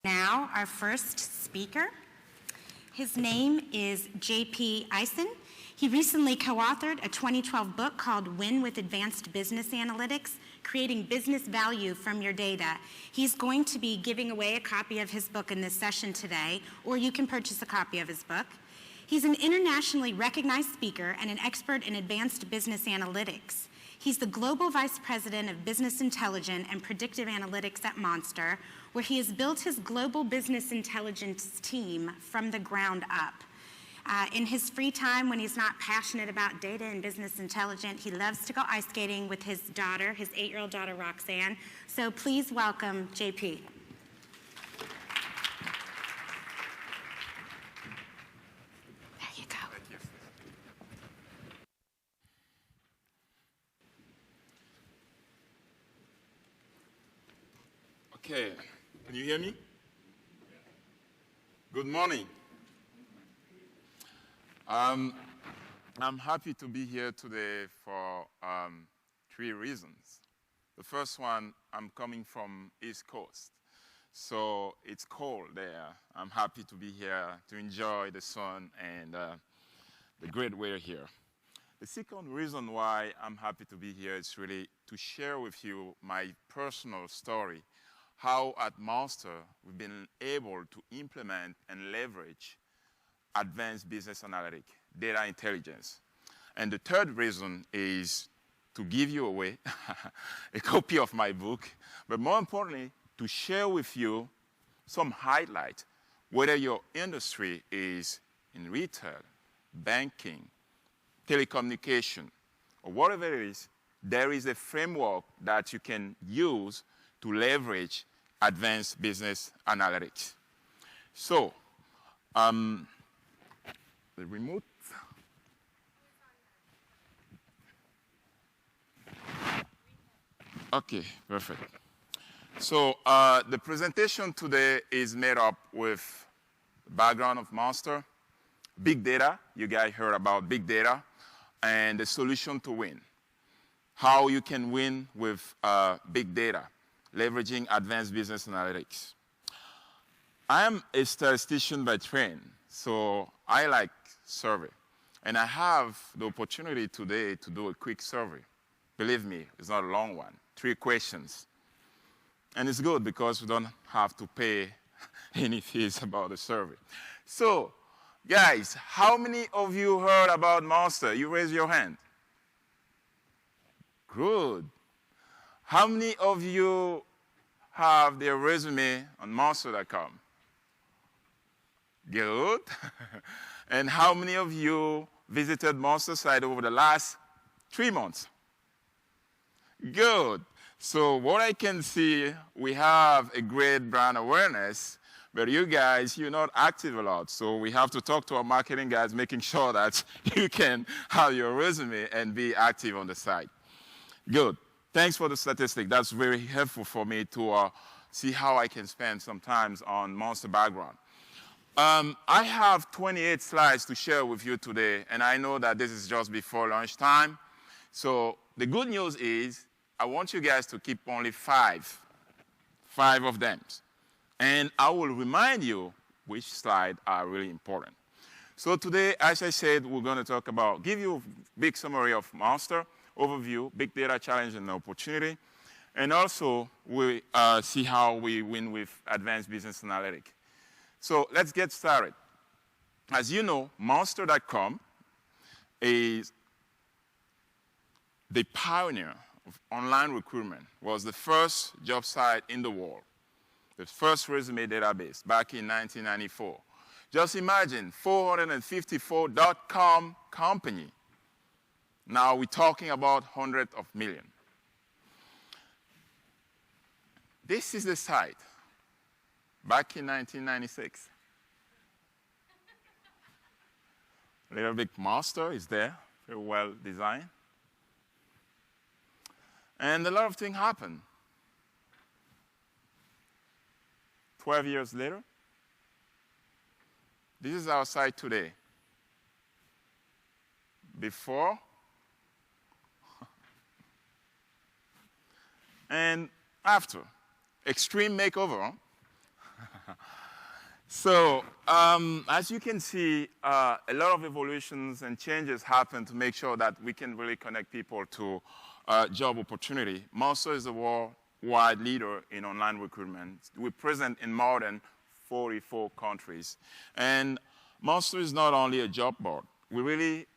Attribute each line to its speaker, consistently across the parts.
Speaker 1: Now, our first speaker. His name is J.P. Isson. He recently co-authored a 2012 book called Win with Advanced Business Analytics, Creating Business Value from Your Data. He's going to be giving away a copy of his book in this session today, or you can purchase a copy of his book. He's an internationally recognized speaker and an expert in advanced business analytics. He's the Global Vice President of Business Intelligence and Predictive Analytics at Monster, where he has built his global business intelligence team from the ground up. In his free time, when he's not passionate about data and business intelligence, he loves to go ice skating with his daughter, his 8-year-old daughter, Roxanne. So please welcome JP. There you go.
Speaker 2: Thank you. Okay, can you hear me? Good morning. I'm happy to be here today for 3 reasons. The first one, I'm coming from East Coast, so it's cold there. I'm happy to be here to enjoy the sun and the great weather here. The second reason why I'm happy to be here is really to share with you my personal story, how at Monster we've been able to implement and leverage advanced business analytics, data intelligence. And the third reason is to give you away a copy of my book, but more importantly, to share with you some highlights, whether your industry is in retail, banking, telecommunication, or whatever it is, there is a framework that you can use to leverage advanced business analytics. So, the remote. Okay, perfect. So the presentation today is made up with the background of Monster, big data. You guys heard about big data, and the solution to win. How you can win with big data, leveraging advanced business analytics. I am a statistician by training, so I like survey. And I have the opportunity today to do a quick survey. Believe me, it's not a long one. 3 questions. And it's good because we don't have to pay any fees about the survey. So, guys, how many of you heard about Monster? You raise your hand. Good. How many of you have their resume on monster.com? Good. And how many of you visited Monster site over the last 3 months? Good. So what I can see, we have a great brand awareness, but you guys, you're not active a lot. So we have to talk to our marketing guys, making sure that you can have your resume and be active on the site. Good. Thanks for the statistic. That's very helpful for me to see how I can spend some time on Monster background. I have 28 slides to share with you today, and I know that this is just before lunchtime. So the good news is I want you guys to keep only 5 of them. And I will remind you which slides are really important. So today, as I said, we're going to talk about, give you a big summary of Monster, overview, big data challenge and opportunity, and also we see how we win with advanced business analytics. So let's get started. As you know, Monster.com is the pioneer of online recruitment, was the first job site in the world, the first resume database back in 1994. Just imagine, 454.com company. Now we're talking about hundreds of millions. This is the site back in 1996. Little big Monster is there, very well designed. And a lot of things happened. 12 years later, this is our site today. Before and after. Extreme makeover. Huh? So, as you can see, a lot of evolutions and changes happen to make sure that we can really connect people to job opportunity. Monster is a worldwide leader in online recruitment. We're present in more than 44 countries. And Monster is not only a job board. We really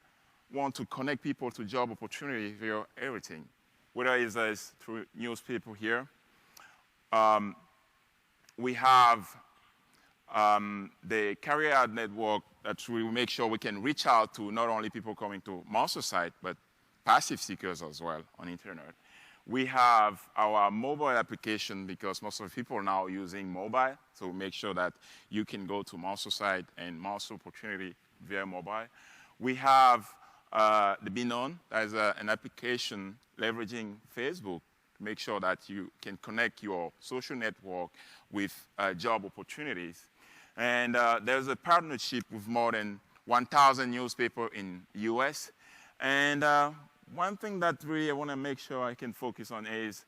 Speaker 2: want to connect people to job opportunity via everything, whether it's through newspaper here. We have the career ad network that we make sure we can reach out to not only people coming to Monster site, but passive seekers as well on internet. We have our mobile application because most of the people are now using mobile, so we make sure that you can go to Monster site and Monster opportunity via mobile. We have the Be Known, that is an application leveraging Facebook to make sure that you can connect your social network with job opportunities. And there's a partnership with more than 1,000 newspapers in US. And one thing that really I want to make sure I can focus on is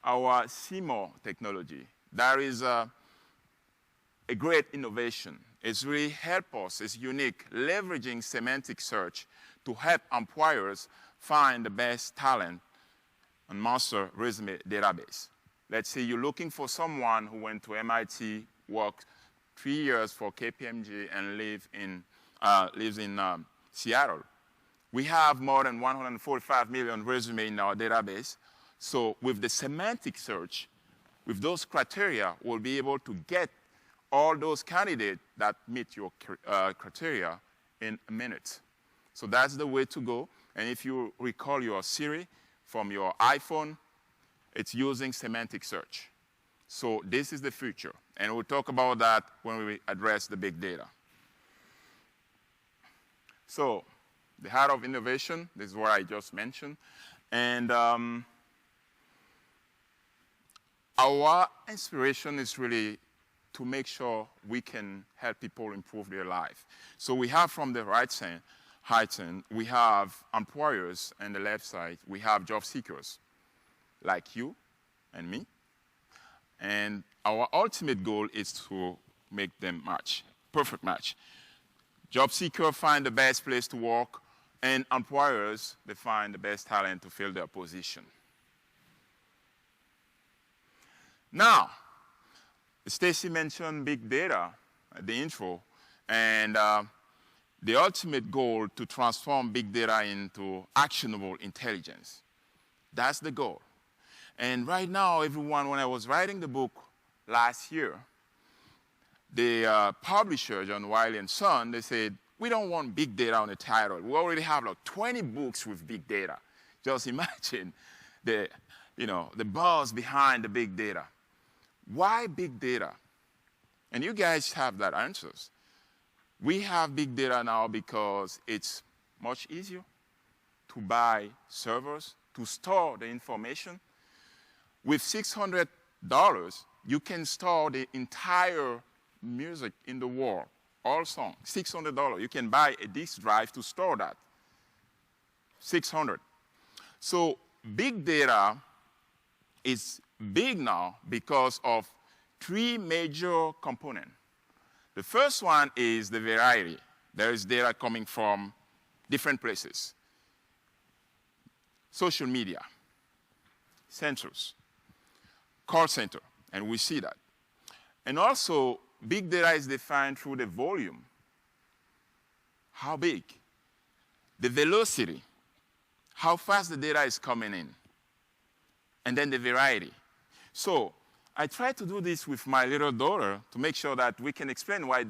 Speaker 2: our CMO technology. That is a great innovation. It's really helped us, it's unique, leveraging semantic search to help employers find the best talent on Monster resume database. Let's say you're looking for someone who went to MIT, worked 3 years for KPMG, and lives in Seattle. We have more than 145 million resumes in our database. So with the semantic search, with those criteria, we'll be able to get all those candidates that meet your criteria in a minute. So that's the way to go. And if you recall your Siri from your iPhone, it's using semantic search. So this is the future. And we'll talk about that when we address the big data. So the heart of innovation, this is what I just mentioned. And our inspiration is really to make sure we can help people improve their life. So we have from the right side, we have employers, and the left side, we have job seekers like you and me. And our ultimate goal is to make them match, perfect match. Job seekers find the best place to work, and employers, they find the best talent to fill their position. Now, Stacy mentioned big data at the intro, and the ultimate goal to transform big data into actionable intelligence. That's the goal. And right now, everyone, when I was writing the book last year, the publisher, John Wiley & Son, they said, we don't want big data on the title. We already have like 20 books with big data. Just imagine the buzz behind the big data. Why big data? And you guys have that answers. We have big data now because it's much easier to buy servers, to store the information. With $600, you can store the entire music in the world, all songs. $600. You can buy a disk drive to store that. $600. So big data is big now because of three major components. The first one is the variety. There is data coming from different places. Social media, sensors, call center, and we see that. And also, big data is defined through the volume. How big? The velocity, how fast the data is coming in. And then the variety. So I try to do this with my little daughter to make sure that we can explain why